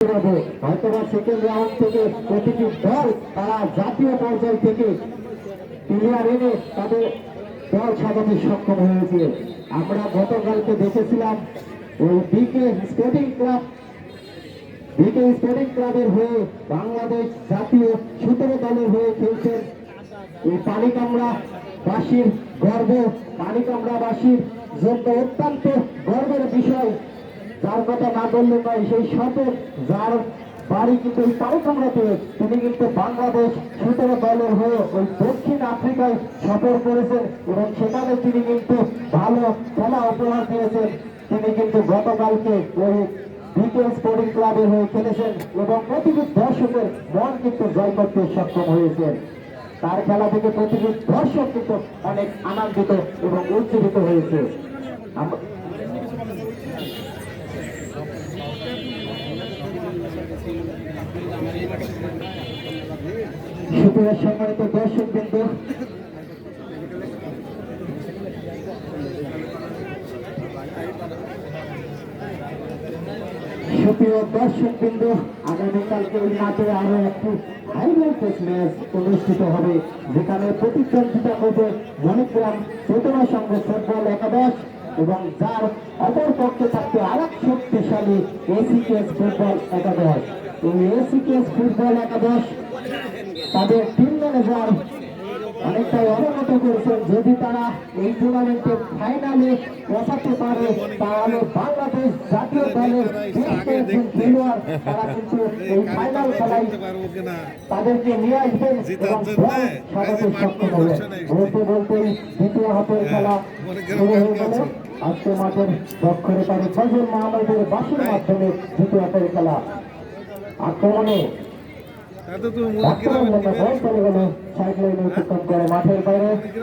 পাবো। হয়তো second round থেকে প্রতিটি দল তারা জাতীয় পর্যায় থেকে প্লেয়ার এনে তাদের দল সাজাতে সক্ষম হয়েছে। আমরা গতকালকে দেখেছিলাম ওই বিকে স্পোর্টিং ক্লাবের হয়ে বাংলাদেশ জাতীয় 17 দলের হয়ে খেলছেন এই পানিকামড়াবাসীর গর্ব, পানিকামড়াবাসীর জন্য অত্যন্ত গর্বের বিষয়। যার কথা না বললে নয়, সেই শপথ যার বাড়ি কিন্তু এই পানিকামড়াতে, তিনি কিন্তু বাংলাদেশ 17 দলের হয়ে ওই দক্ষিণ আফ্রিকায় সফর করেছেন এবং সেখানে তিনি কিন্তু ভালো খেলা উপহার দিয়েছেন। তিনি কিন্তু গতকালকে ওই বিকে স্পোর্টিং ক্লাবের হয়ে খেলেছেন এবং প্রতিটি দর্শকের মন কিন্তু জয় করতে সক্ষম হয়েছেন। তার খেলা থেকে প্রতিটি দর্শক কিন্তু অনেক আনন্দিত এবং উজ্জীবিত হয়েছে। সুপ্রিয় সম্মানিত দর্শক বিন্দু, আগামীকালকে এই মাঠে আরো একটি হাই ভোল্টেজ ম্যাচ অনুষ্ঠিত হবে, যেখানে প্রতিদ্বন্দ্বিতা করবে মণিগ্রাম চেতনা সংঘ ফুটবল একাদশ এবং যার অপর পক্ষে থাকবে আর এক শক্তিশালী এসিকেএস ফুটবল একাদশ। এই এসিকেএস ফুটবল একাদশ তাদের টিম ম্যানেজার অনেকটাই অবগত করেছেন, যদি তারা এই টুর্নামেন্টের ফাইনালে পৌঁছাতে পারে তাহলে বাংলাদেশ জাতীয় দলের বেশ কয়েকজন খেলোয়াড় তারা কিন্তু এই ফাইনাল খেলায় তাদেরকে নিয়ে আসবেন এবং সাজাতে সক্ষম হবে। বলতে বলতেই দ্বিতীয় হাতের খেলা শুরু হয়ে গেল। আজকে মাঠের দক্ষরেখারে ফজল মাহমুদের বাসের মাধ্যমে দ্বিতীয় হাতের খেলা আক্রমণে চলে গেল সাইড লাইনে অতিক্রম করে মাঠের বাইরে।